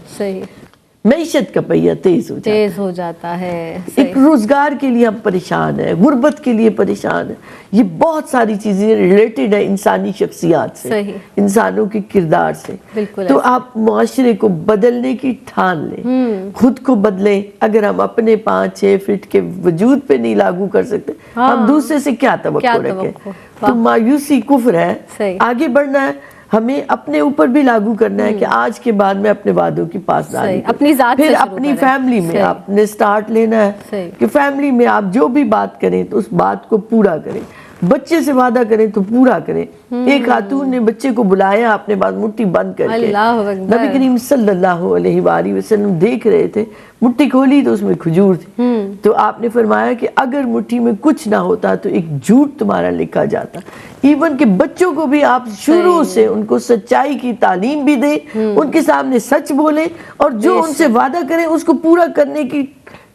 معیشت کا پہیہ تیز ہو جاتا ہے. ایک روزگار کے لیے ہم پریشان ہیں, غربت کے لیے پریشان ہیں. یہ بہت ساری چیزیں ریلیٹڈ ہیں انسانی شخصیات سے, انسانوں کے کردار سے. تو آپ معاشرے کو بدلنے کی ٹھان لیں, خود کو بدلیں. اگر ہم اپنے 5-6 فٹ کے وجود پہ نہیں لاگو کر سکتے, ہم دوسرے سے کیا توقع رکھیں؟ تو مایوسی کفر ہے. آگے بڑھنا ہے, ہمیں اپنے اوپر بھی لاگو کرنا ہے کہ آج کے بعد میں اپنے وعدوں کی پاسداری کروں. پھر اپنی فیملی میں آپ نے سٹارٹ لینا ہے کہ فیملی میں آپ جو بھی بات کریں تو اس بات کو پورا کریں. بچے سے وعدہ کریں تو پورا کریں. ایک خاتون نے بچے کو بلایا اپنے بعد مٹھی بند کر کے, نبی کریم صلی اللہ علیہ وآلہ وسلم دیکھ رہے تھے, مٹھی کھولی تو اس میں کھجور تھی. تو آپ نے فرمایا کہ اگر مٹھی میں کچھ نہ ہوتا تو ایک جھوٹ تمہارا لکھا جاتا. ایون کہ بچوں کو بھی آپ شروع سے ان کو سچائی کی تعلیم بھی دیں, ان کے سامنے سچ بولیں, اور جو ان سے وعدہ کریں اس کو پورا کرنے کی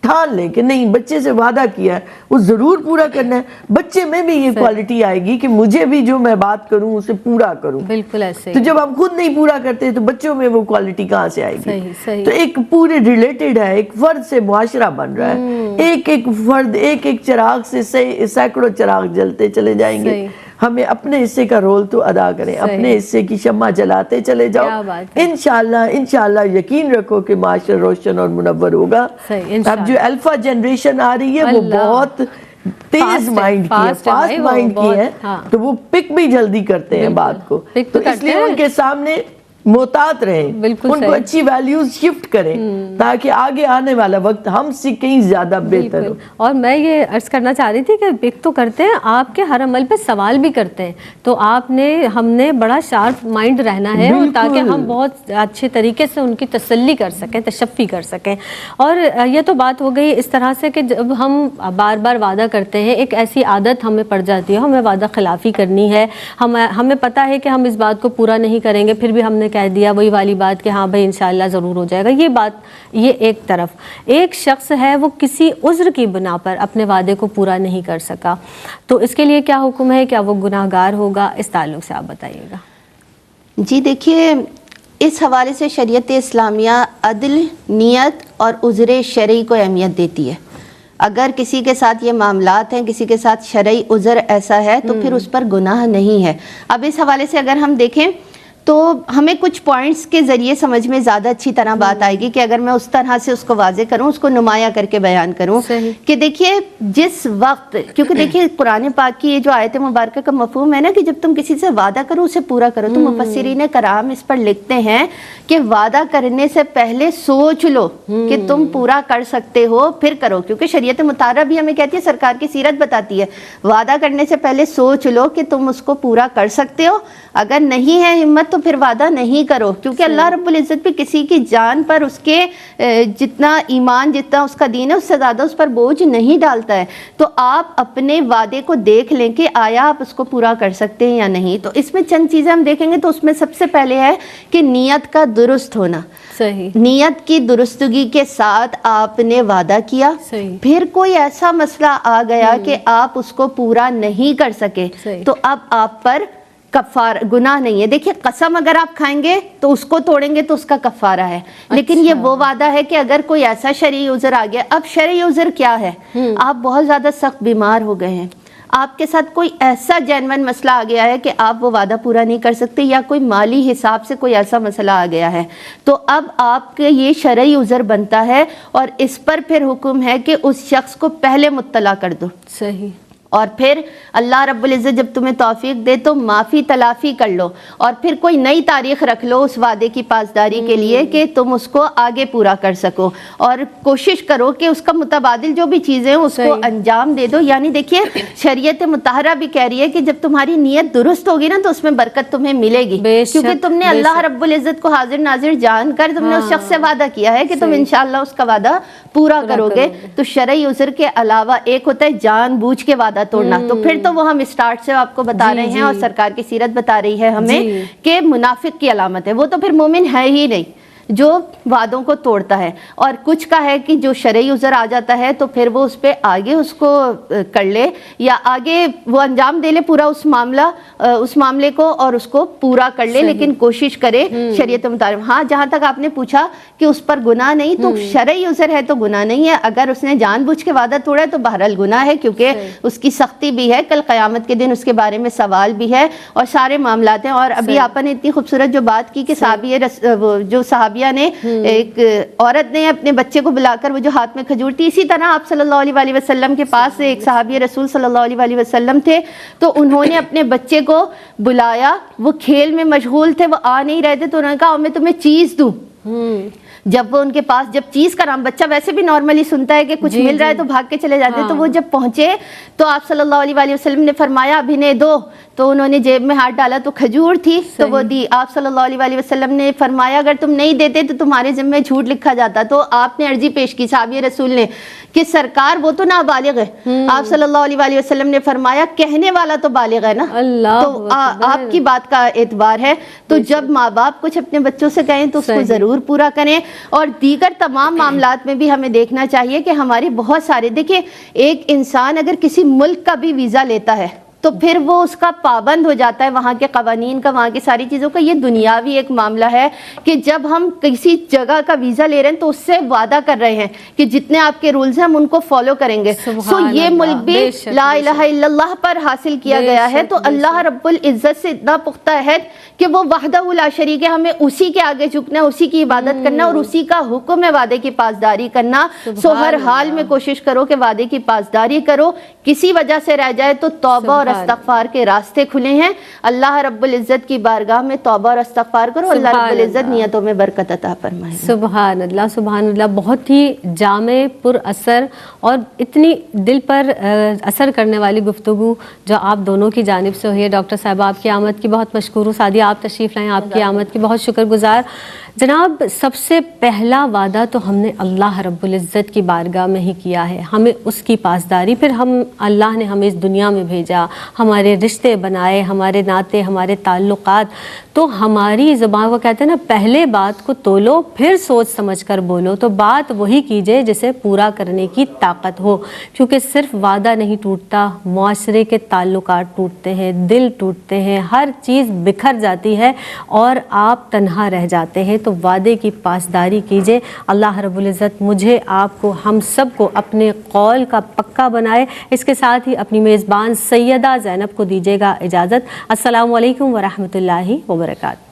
ٹھان لیں کہ نہیں, بچے سے وعدہ کیا ہے وہ ضرور پورا کرنا ہے. بچے میں بھی یہ کوالٹی آئے گی کہ مجھے بھی جو میں بات کروں اسے پورا کروں. بالکل ایسے. تو جب ہم خود نہیں پورا کرتے تو بچوں میں وہ کوالٹی کہاں سے آئے گی؟ تو ایک پورے ریلیٹڈ ہے, ایک فرد سے معاشرہ بن رہا ہے. ایک ایک فرد, ایک ایک چراغ سے سینکڑوں چراغ جلتے چلے جائیں گے. ہمیں اپنے حصے کا رول تو ادا کریں, اپنے حصے کی شمع جلاتے چلے جاؤ. انشاءاللہ یقین رکھو کہ معاشرہ روشن اور منور ہوگا. اب جو الفا جنریشن آ رہی ہے وہ بہت تیز مائنڈ کی ہے, فاسٹ مائنڈ کی ہے, تو وہ پک بھی جلدی کرتے ہیں بات کو. تو اس لیے ان کے سامنے محتاط رہیں, ان کو اچھی ویلیوز شفٹ کریں تاکہ آگے آنے والا وقت ہم سے کہیں زیادہ بہتر ہو. اور میں یہ عرض کرنا چاہ رہی تھی کہ پک تو کرتے ہیں, آپ کے ہر عمل پہ سوال بھی کرتے ہیں. تو ہم نے بڑا شارپ مائنڈ رہنا ہے, اور تاکہ ہم بہت اچھے طریقے سے ان کی تسلی کر سکیں, تشفی کر سکیں. اور یہ تو بات ہو گئی اس طرح سے کہ جب ہم بار بار وعدہ کرتے ہیں, ایک ایسی عادت ہمیں پڑ جاتی ہے, ہمیں وعدہ خلافی کرنی ہے. ہمیں پتہ ہے کہ ہم اس بات کو پورا نہیں کریں گے, پھر بھی ہم نے کہہ دیا وہی والی بات کہ ہاں بھائی انشاءاللہ ضرور ہو جائے گا. یہ بات, یہ ایک طرف. ایک شخص ہے وہ کسی عذر کی بنا پر اپنے وعدے کو پورا نہیں کر سکا, تو اس کے لیے کیا حکم ہے؟ کیا وہ گناہ گار ہوگا؟ اس تعلق سے آپ بتائیے گا. جی دیکھیے, اس حوالے سے شریعت اسلامیہ عدل, نیت اور عذر شرعی کو اہمیت دیتی ہے. اگر کسی کے ساتھ یہ معاملات ہیں, کسی کے ساتھ شرعی عذر ایسا ہے تو پھر اس پر گناہ نہیں ہے. اب اس حوالے سے اگر ہم دیکھیں تو ہمیں کچھ پوائنٹس کے ذریعے سمجھ میں زیادہ اچھی طرح بات آئے گی کہ اگر میں اس طرح سے اس کو واضح کروں, اس کو نمایاں کر کے بیان کروں کہ دیکھیے جس وقت, کیونکہ دیکھیے قرآن پاک کی یہ جو آیت مبارکہ کا مفہوم ہے نا کہ جب تم کسی سے وعدہ کرو اسے پورا کرو, تو مفسرین کرام اس پر لکھتے ہیں کہ وعدہ کرنے سے پہلے سوچ لو کہ تم پورا کر سکتے ہو پھر کرو. کیونکہ شریعت مطالعہ بھی ہمیں کہتی ہے, سرکار کی سیرت بتاتی ہے, وعدہ کرنے سے پہلے سوچ لو کہ تم اس کو پورا کر سکتے ہو. اگر نہیں ہے ہمت تو پھر وعدہ نہیں کرو, کیونکہ اللہ رب العزت بھی کسی کی جان پر اس کے جتنا ایمان, جتنا اس کا دین ہے, اس سے زیادہ اس پر بوجھ نہیں ڈالتا ہے. تو آپ اپنے وعدے کو دیکھ لیں کہ آیا آپ اس کو پورا کر سکتے ہیں یا نہیں. تو اس میں چند چیزیں ہم دیکھیں گے. تو اس میں سب سے پہلے ہے کہ نیت کا درست ہونا. نیت کی درستگی کے ساتھ آپ نے وعدہ کیا, پھر کوئی ایسا مسئلہ آ گیا کہ آپ اس کو پورا نہیں کر سکے, تو اب آپ پر کفار گناہ نہیں ہے. دیکھیے قسم اگر آپ کھائیں گے تو اس کو توڑیں گے تو اس کا کفارہ ہے, لیکن یہ وہ وعدہ ہے کہ اگر کوئی ایسا شرعی عذر آ گیا. اب شرعی عذر کیا ہے؟ آپ بہت زیادہ سخت بیمار ہو گئے ہیں, آپ کے ساتھ کوئی ایسا جینون مسئلہ آ گیا ہے کہ آپ وہ وعدہ پورا نہیں کر سکتے, یا کوئی مالی حساب سے کوئی ایسا مسئلہ آ گیا ہے, تو اب آپ کے یہ شرعی عذر بنتا ہے, اور اس پر پھر حکم ہے کہ اس شخص کو پہلے مطلع کر دو. صحیح. اور پھر اللہ رب العزت جب تمہیں توفیق دے تو معافی تلافی کر لو, اور پھر کوئی نئی تاریخ رکھ لو اس وعدے کی پاسداری کے لیے کہ تم اس کو آگے پورا کر سکو, اور کوشش کرو کہ اس کا متبادل جو بھی چیزیں ہیں اس کو انجام دے دو. یعنی دیکھیے شریعت مطہرہ بھی کہہ رہی ہے کہ جب تمہاری نیت درست ہوگی نا تو اس میں برکت تمہیں ملے گی, کیونکہ تم نے اللہ رب العزت کو حاضر ناظر جان کر تم نے اس شخص سے وعدہ کیا ہے کہ تم انشاءاللہ اس کا وعدہ پورا کرو گے. تو شرعی عذر کے علاوہ ایک ہوتا ہے جان بوجھ کے وعدہ توڑنا, تو پھر تو وہ ہم اسٹارٹ سے آپ کو بتا رہے ہیں, اور سرکار کی سیرت بتا رہی ہے ہمیں کہ منافق کی علامت ہے, وہ تو پھر مومن ہے ہی نہیں جو وعدوں کو توڑتا ہے. اور کچھ کا ہے کہ جو شرعی عذر آ جاتا ہے تو پھر وہ اس پہ آگے اس کو کر لے, یا آگے وہ انجام دے لے پورا اس معاملے کو اور اس کو پورا کر لے, لیکن کوشش کرے شریعت مطابق. ہاں جہاں تک آپ نے پوچھا کہ اس پر گناہ نہیں, تو شرعی عذر ہے تو گناہ نہیں ہے. اگر اس نے جان بوجھ کے وعدہ توڑا ہے تو بہرحال گناہ ہے, کیونکہ اس کی سختی بھی ہے, کل قیامت کے دن اس کے بارے میں سوال بھی ہے, اور سارے معاملات ہیں. اور ابھی آپ نے اتنی خوبصورت جو بات کی کہ صحابیہ نے ایک عورت نے اپنے بچے کو بلا کر وہ جو ہاتھ میں کھجور تھی, اسی طرح آپ صلی اللہ علیہ وسلم کے پاس ایک صحابی رسول صلی اللہ علیہ وسلم تھے, تو انہوں نے اپنے بچے کو بلایا, وہ کھیل میں مشغول تھے, وہ آ نہیں رہے تھے, تو انہوں نے کہا میں تمہیں چیز دوں. جب وہ ان کے پاس, جب چیز کا نام بچہ ویسے بھی نارملی سنتا ہے کہ کچھ مل رہا ہے تو بھاگ کے چلے جاتے ہیں, تو وہ جب پہنچے تو آپ صلی اللہ علیہ وسلم نے فرمایا ابھی نے دو, تو انہوں نے جیب میں ہاتھ ڈالا تو کھجور تھی تو وہ دی. آپ صلی اللہ علیہ وسلم نے فرمایا اگر تم نہیں دیتے تو تمہارے ذمہ جھوٹ لکھا جاتا. تو آپ نے عرضی پیش کی صحابی رسول نے کہ سرکار وہ تو نابالغ ہے. آپ صلی اللہ علیہ وسلم نے فرمایا کہنے والا تو بالغ ہے نا, تو آپ کی بات کا اعتبار ہے. تو جب ماں باپ کچھ اپنے بچوں سے کہیں تو اس کو ضرور پورا کریں. اور دیگر تمام معاملات میں بھی ہمیں دیکھنا چاہیے کہ ہماری بہت سارے, دیکھیں ایک انسان اگر کسی ملک کا بھی ویزا لیتا ہے تو پھر وہ اس کا پابند ہو جاتا ہے, وہاں کے قوانین کا, وہاں کی ساری چیزوں کا. یہ دنیاوی ایک معاملہ ہے کہ جب ہم کسی جگہ کا ویزا لے رہے ہیں تو اس سے وعدہ کر رہے ہیں کہ جتنے آپ کے رولز ہیں ہم ان کو فالو کریں گے. سو یہ ملک بھی لا الہ الا اللہ پر حاصل کیا گیا ہے, تو اللہ رب العزت سے اتنا پختہ ہے کہ وہ وحدہ لا شریک ہے, ہمیں اسی کے آگے جھکنا, اسی کی عبادت کرنا, اور اسی کا حکم ہے وعدے کی پاسداری کرنا. سو ہر حال میں کوشش کرو کہ وعدے کی پاسداری کرو. کسی وجہ سے رہ جائے تو توبہ اور استغفار کے راستے کھلے ہیں. اللہ رب العزت کی بارگاہ میں توبہ اور استغفار کرو, اللہ رب العزت نیتوں میں برکت عطا فرمائے. سبحان اللہ, سبحان اللہ. بہت ہی جامع, پر اثر اور اتنی دل پر اثر کرنے والی گفتگو جو آپ دونوں کی جانب سے ہوئی ہے. ڈاکٹر صاحبہ آپ کی آمد کی بہت مشکور ہوں. سعدیہ آپ تشریف لائیں, آپ کی آمد کی بہت شکر گزار. جناب سب سے پہلا وعدہ تو ہم نے اللہ رب العزت کی بارگاہ میں ہی کیا ہے, ہمیں اس کی پاسداری. پھر اللہ نے ہمیں اس دنیا میں بھیجا, ہمارے رشتے بنائے, ہمارے ناطے, ہمارے تعلقات. تو ہماری زبان کو کہتے ہیں نا, پہلے بات کو تولو پھر سوچ سمجھ کر بولو. تو بات وہی کیجئے جسے پورا کرنے کی طاقت ہو, کیونکہ صرف وعدہ نہیں ٹوٹتا, معاشرے کے تعلقات ٹوٹتے ہیں, دل ٹوٹتے ہیں, ہر چیز بکھر جاتی ہے اور آپ تنہا رہ جاتے ہیں. تو وعدے کی پاسداری کیجئے. اللہ رب العزت مجھے, آپ کو, ہم سب کو اپنے قول کا پکا بنائے. اس کے ساتھ ہی اپنی میزبان سیدہ زینب کو دیجیے گا اجازت. السلام علیکم ورحمۃ اللہ وبرکاتہ.